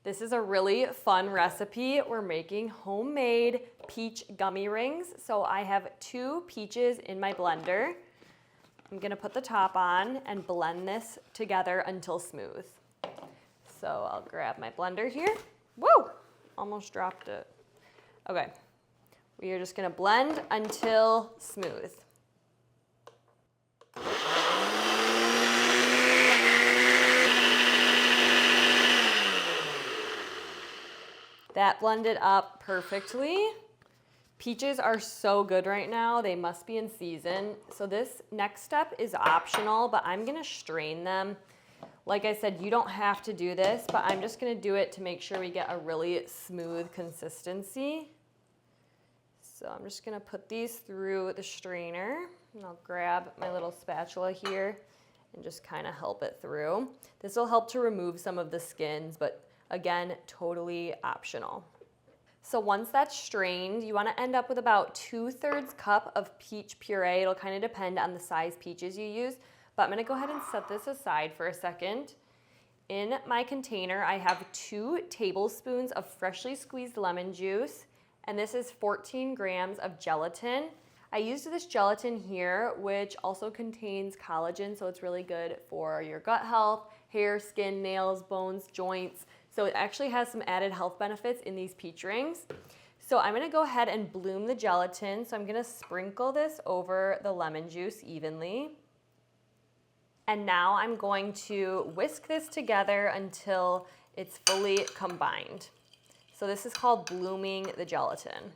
This is a really fun recipe. We're making homemade peach gummy rings. So I have 2 peaches in my blender. I'm gonna put the top on and blend this together until smooth. So I'll grab my blender here. Woo! Almost dropped it. Okay, we are just gonna blend until smooth. That blended up perfectly. Peaches are so good right now. They must be in season. So this next step is optional, but I'm gonna strain them. Like I said, you don't have to do this, but I'm just gonna do it to make sure we get a really smooth consistency. So I'm just gonna put these through the strainer, and I'll grab my little spatula here and just kind of help it through. This will help to remove some of the skins, but again, totally optional. So once that's strained, you want to end up with about 2/3 cup of peach puree. It'll kind of depend on the size peaches you use, but I'm going to go ahead and set this aside for a second. In my container, I have 2 tablespoons of freshly squeezed lemon juice, and this is 14 grams of gelatin. I used this gelatin here, which also contains collagen, so it's really good for your gut health, hair, skin, nails, bones, joints. So it actually has some added health benefits in these peach rings. So I'm gonna go ahead and bloom the gelatin. So I'm gonna sprinkle this over the lemon juice evenly. And now I'm going to whisk this together until it's fully combined. So this is called blooming the gelatin.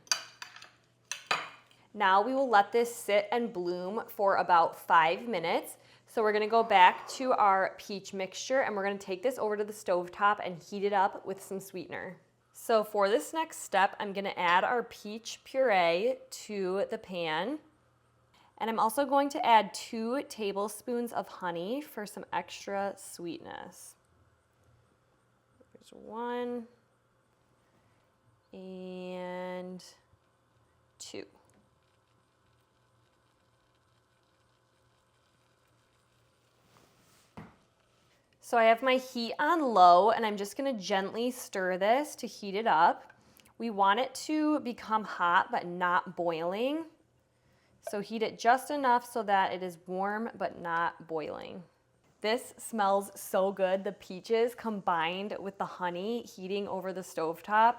Now we will let this sit and bloom for about 5 minutes. So we're gonna go back to our peach mixture and we're gonna take this over to the stovetop and heat it up with some sweetener. So for this next step, I'm gonna add our peach puree to the pan. And I'm also going to add 2 tablespoons of honey for some extra sweetness. There's 1 and 2. So I have my heat on low and I'm just gonna gently stir this to heat it up. We want it to become hot but not boiling. So heat it just enough so that it is warm but not boiling. This smells so good. The peaches combined with the honey heating over the stovetop.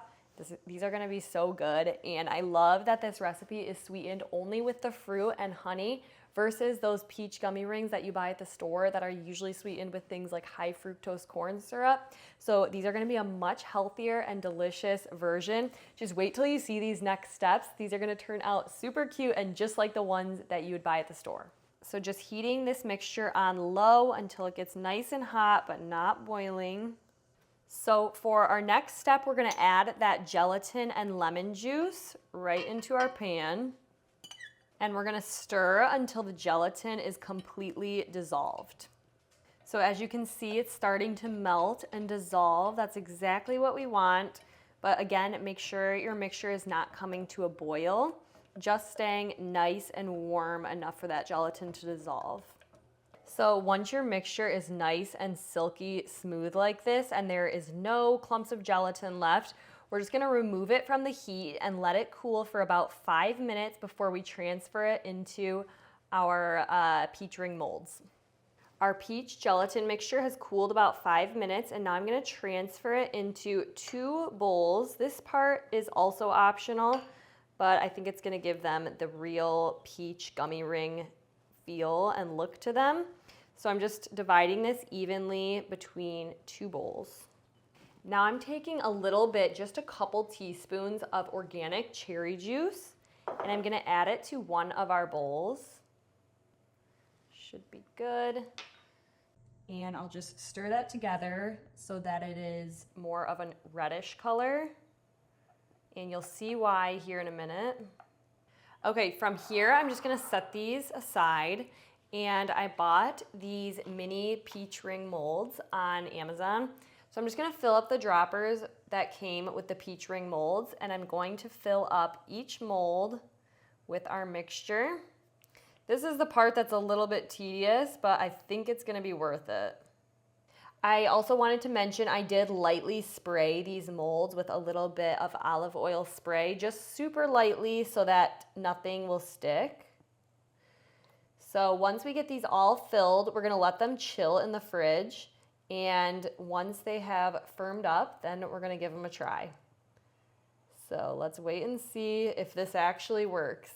These are gonna be so good. And I love that this recipe is sweetened only with the fruit and honey versus those peach gummy rings that you buy at the store that are usually sweetened with things like high fructose corn syrup. So these are gonna be a much healthier and delicious version. Just wait till you see these next steps. These are gonna turn out super cute and just like the ones that you would buy at the store. So just heating this mixture on low until it gets nice and hot but not boiling. So for our next step, we're gonna add that gelatin and lemon juice right into our pan. And we're gonna stir until the gelatin is completely dissolved. So as you can see, it's starting to melt and dissolve. That's exactly what we want. But again, make sure your mixture is not coming to a boil, just staying nice and warm enough for that gelatin to dissolve. So once your mixture is nice and silky smooth like this, and there is no clumps of gelatin left, we're just gonna remove it from the heat and let it cool for about 5 minutes before we transfer it into our peach ring molds. Our peach gelatin mixture has cooled about 5 minutes, and now I'm gonna transfer it into 2 bowls. This part is also optional, but I think it's gonna give them the real peach gummy ring feel and look to them. So I'm just dividing this evenly between 2 bowls. Now I'm taking a little bit, just a couple teaspoons of organic cherry juice, and I'm gonna add it to one of our bowls. Should be good. And I'll just stir that together so that it is more of a reddish color. And you'll see why here in a minute. Okay, from here, I'm just gonna set these aside. And I bought these mini peach ring molds on Amazon. So I'm just gonna fill up the droppers that came with the peach ring molds, and I'm going to fill up each mold with our mixture. This is the part that's a little bit tedious, but I think it's gonna be worth it. I also wanted to mention I did lightly spray these molds with a little bit of olive oil spray, just super lightly so that nothing will stick. So once we get these all filled, we're gonna let them chill in the fridge. And once they have firmed up, then we're gonna give them a try. So let's wait and see if this actually works.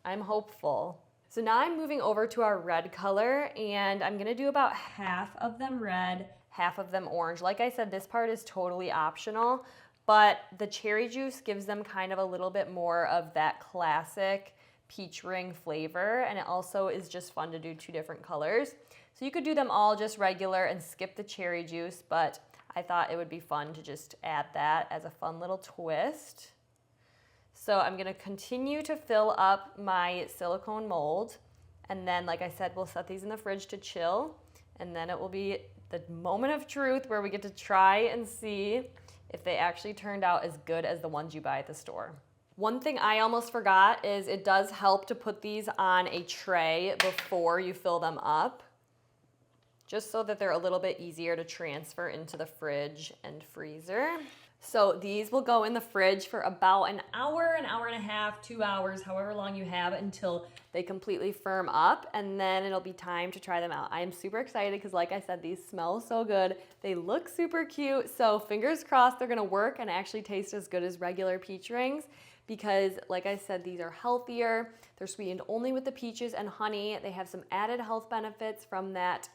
I'm hopeful. So now I'm moving over to our red color, and I'm gonna do about half of them red, half of them orange. Like I said, this part is totally optional, but the cherry juice gives them kind of a little bit more of that classic peach ring flavor, and it also is just fun to do two different colors. So you could do them all just regular and skip the cherry juice, but I thought it would be fun to just add that as a fun little twist. So I'm gonna continue to fill up my silicone mold, and then like I said, we'll set these in the fridge to chill, and then it will be the moment of truth where we get to try and see if they actually turned out as good as the ones you buy at the store. One thing I almost forgot is it does help to put these on a tray before you fill them up, just so that they're a little bit easier to transfer into the fridge and freezer. So these will go in the fridge for about an hour and a half, 2 hours, however long you have until they completely firm up, and then it'll be time to try them out. I am super excited because like I said, these smell so good. They look super cute, so fingers crossed they're gonna work and actually taste as good as regular peach rings because like I said, these are healthier. They're sweetened only with the peaches and honey. They have some added health benefits from that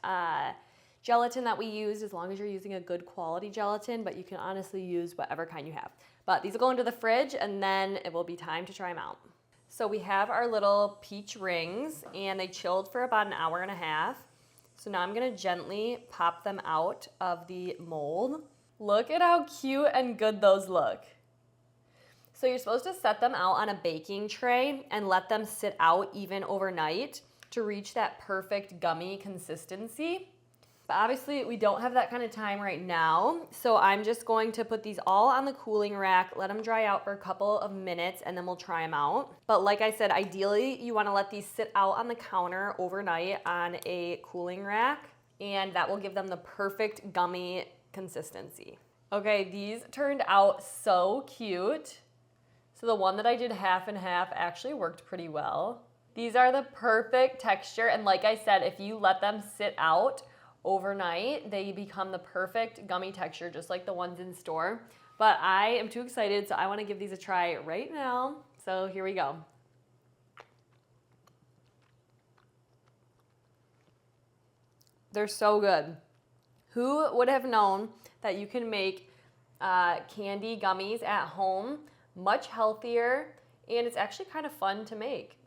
gelatin that we used, as long as you're using a good quality gelatin, but you can honestly use whatever kind you have. But these will go into the fridge and then it will be time to try them out. So we have our little peach rings and they chilled for about an hour and a half. So now I'm gonna gently pop them out of the mold. Look at how cute and good those look. So you're supposed to set them out on a baking tray and let them sit out even overnight to reach that perfect gummy consistency. But obviously we don't have that kind of time right now, so I'm just going to put these all on the cooling rack, let them dry out for a couple of minutes, and then we'll try them out. But like I said, ideally you want to let these sit out on the counter overnight on a cooling rack, and that will give them the perfect gummy consistency. Okay, these turned out so cute. So the one that I did half and half actually worked pretty well. These are the perfect texture, and like I said, if you let them sit out overnight, they become the perfect gummy texture, just like the ones in store. But I am too excited, so I want to give these a try right now. So here we go. They're so good. Who would have known that you can make candy gummies at home much healthier, and it's actually kind of fun to make.